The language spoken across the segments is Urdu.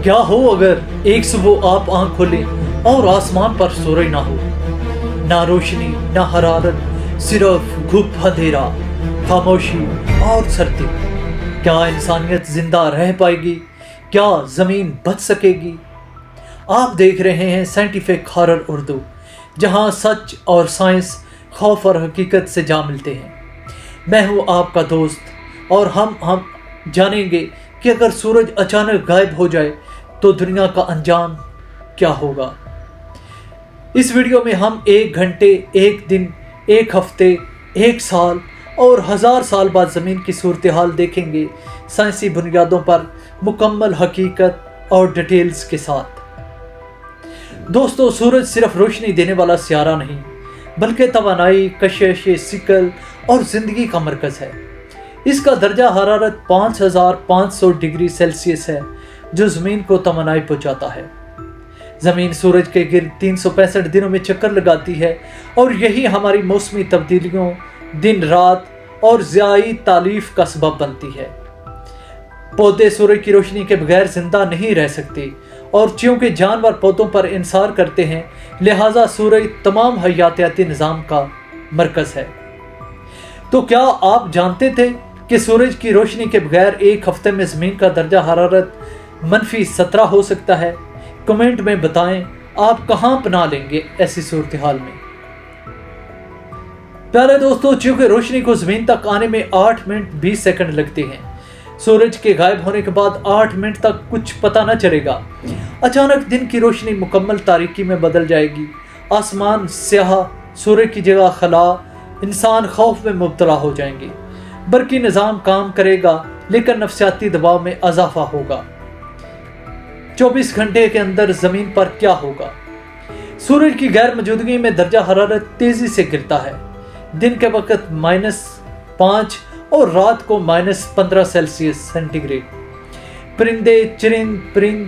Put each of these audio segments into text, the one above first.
کیا ہو اگر ایک صبح آپ آنکھ کھولیں اور آسمان پر سورج نہ ہو، نہ روشنی نہ حرارت، صرف گھپ اندھیرا، خاموشی اور سردی؟ کیا انسانیت زندہ رہ پائے گی؟ کیا زمین بچ سکے گی؟ آپ دیکھ رہے ہیں سائنٹیفک ہارر اردو، جہاں سچ اور سائنس، خوف اور حقیقت سے جا ملتے ہیں۔ میں ہوں آپ کا دوست، اور ہم جانیں گے کہ اگر سورج اچانک غائب ہو جائے تو دنیا کا انجام کیا ہوگا۔ اس ویڈیو میں ہم 1 گھنٹے، 1 دن، 1 ہفتے، 1 سال اور 1000 سال بعد زمین کی صورتحال دیکھیں گے، سائنسی بنیادوں پر، مکمل حقیقت اور ڈیٹیلز کے ساتھ۔ دوستو، سورج صرف روشنی دینے والا سیارہ نہیں، بلکہ توانائی، کشش، ثقل اور زندگی کا مرکز ہے۔ اس کا درجہ حرارت 5500 ڈگری سیلسیس ہے، جو زمین کو توانائی پہنچاتا ہے۔ زمین سورج کے گرد 365 دنوں میں چکر لگاتی ہے، اور یہی ہماری موسمی تبدیلیوں، دن رات اور ضیائی تالیف کا سبب بنتی ہے۔ پودے سورج کی روشنی کے بغیر زندہ نہیں رہ سکتے، اور چونکہ جانور پودوں پر انحصار کرتے ہیں، لہٰذا سورج تمام حیاتیاتی نظام کا مرکز ہے۔ تو کیا آپ جانتے تھے کہ سورج کی روشنی کے بغیر 1 ہفتے میں زمین کا درجہ حرارت -17 ہو سکتا ہے؟ کمنٹ میں بتائیں آپ کہاں پناہ لیں گے ایسی صورتحال میں۔ پیارے دوستو، چونکہ روشنی کو زمین تک آنے میں 8 منٹ 20 سیکنڈ لگتے ہیں، سورج کے غائب ہونے کے بعد 8 منٹ تک کچھ پتہ نہ چلے گا۔ اچانک دن کی روشنی مکمل تاریکی میں بدل جائے گی، آسمان سیاہ، سورج کی جگہ خلا، انسان خوف میں مبتلا ہو جائیں گے۔ برقی نظام کام کرے گا، لیکن نفسیاتی دباؤ میں اضافہ ہوگا۔ 24 گھنٹے کے اندر زمین پر کیا ہوگا؟ سورج کی غیر موجودگی میں درجہ حرارت تیزی سے گرتا ہے۔ دن کے وقت -5 اور رات کو -15 سیلسیس سینٹی گریڈ۔ پرندے، چرند پرند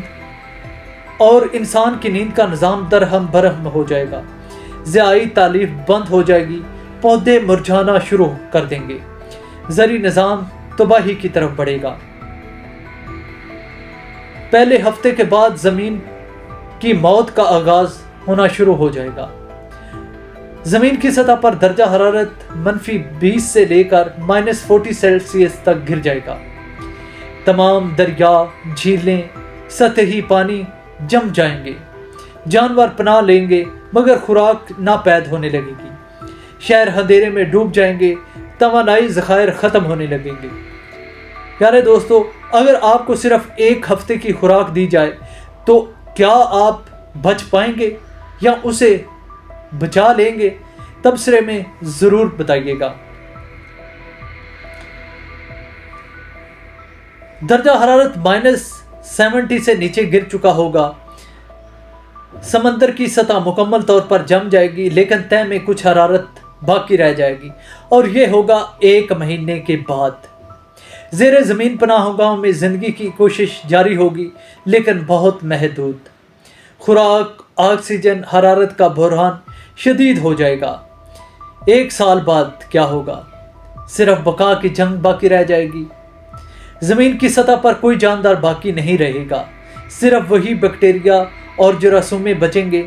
اور انسان کی نیند کا نظام درہم برہم ہو جائے گا۔ ضیائی تالیف بند ہو جائے گی، پودے مرجھانا شروع کر دیں گے، زرعی نظام تباہی کی طرف بڑھے گا۔ پہلے ہفتے کے بعد زمین کی موت کا آغاز ہونا شروع ہو جائے گا۔ زمین کی سطح پر درجہ حرارت -20 سے لے کر -40 سیلسیس تک گر جائے گا۔ تمام دریا، جھیلیں، سطحی پانی جم جائیں گے، جانور پناہ لیں گے مگر خوراک ناپید ہونے لگے گی، شہر اندھیرے میں ڈوب جائیں گے، توانائی ذخائر ختم ہونے لگیں گے۔ پیارے دوستو، اگر آپ کو صرف 1 ہفتے کی خوراک دی جائے تو کیا آپ بچ پائیں گے یا اسے بچا لیں گے؟ تبصرے میں ضرور بتائیے گا۔ درجہ حرارت -70 سے نیچے گر چکا ہوگا، سمندر کی سطح مکمل طور پر جم جائے گی، لیکن تہ میں کچھ حرارت باقی رہ جائے گی، اور یہ ہوگا 1 مہینے کے بعد۔ زیر زمین پناہ گاہوں میں زندگی کی کوشش جاری ہوگی، لیکن بہت محدود۔ خوراک، آکسیجن، حرارت کا بحران شدید ہو جائے گا۔ 1 سال بعد کیا ہوگا؟ صرف بقا کی جنگ باقی رہ جائے گی۔ زمین کی سطح پر کوئی جاندار باقی نہیں رہے گا، صرف وہی بیکٹیریا اور جراثیمیں بچیں گے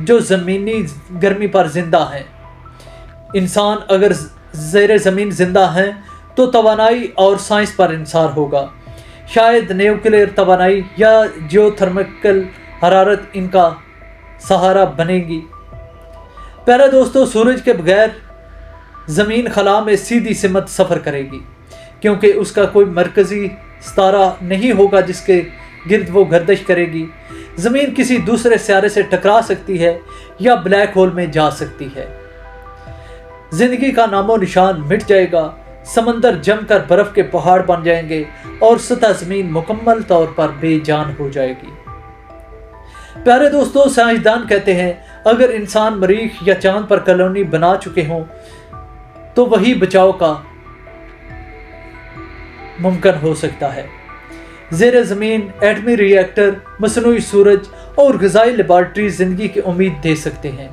جو زمینی گرمی پر زندہ ہیں۔ انسان اگر زیر زمین زندہ ہیں تو توانائی اور سائنس پر انحصار ہوگا، شاید نیوکلیئر توانائی یا جیو تھرمل حرارت ان کا سہارا بنے گی۔ پیارے دوستو، سورج کے بغیر زمین خلا میں سیدھی سمت سفر کرے گی، کیونکہ اس کا کوئی مرکزی ستارہ نہیں ہوگا جس کے گرد وہ گردش کرے گی۔ زمین کسی دوسرے سیارے سے ٹکرا سکتی ہے یا بلیک ہول میں جا سکتی ہے۔ زندگی کا نام و نشان مٹ جائے گا، سمندر جم کر برف کے پہاڑ بن جائیں گے، اور سطح زمین مکمل طور پر بے جان ہو جائے گی۔ پیارے دوستو، سائنسدان کہتے ہیں اگر انسان مریخ یا چاند پر کالونی بنا چکے ہوں تو وہی بچاؤ کا ممکن ہو سکتا ہے۔ زیر زمین ایٹمی ری ایکٹر، مصنوعی سورج اور غذائی لیبارٹری زندگی کی امید دے سکتے ہیں،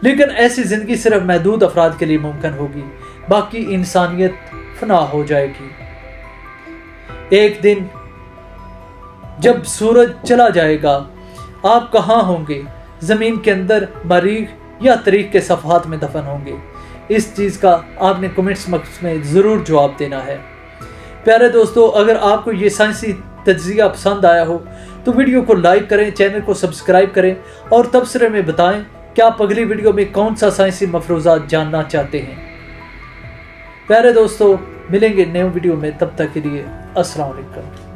لیکن ایسی زندگی صرف محدود افراد کے لیے ممکن ہوگی، باقی انسانیت فنا ہو جائے گی۔ ایک دن جب سورج چلا جائے گا آپ کہاں ہوں گے؟ زمین کے اندر، مریخ یا تاریخ کے صفحات میں دفن ہوں گے؟ اس چیز کا آپ نے کمنٹس باکس میں ضرور جواب دینا ہے۔ پیارے دوستو، اگر آپ کو یہ سائنسی تجزیہ پسند آیا ہو تو ویڈیو کو لائک کریں، چینل کو سبسکرائب کریں اور تبصرے میں بتائیں کہ آپ اگلی ویڈیو میں کون سا سائنسی مفروضات جاننا چاہتے ہیں۔ پیارے دوستو، ملیں گے نئے ویڈیو میں، تب تک کے لیے السلام علیکم۔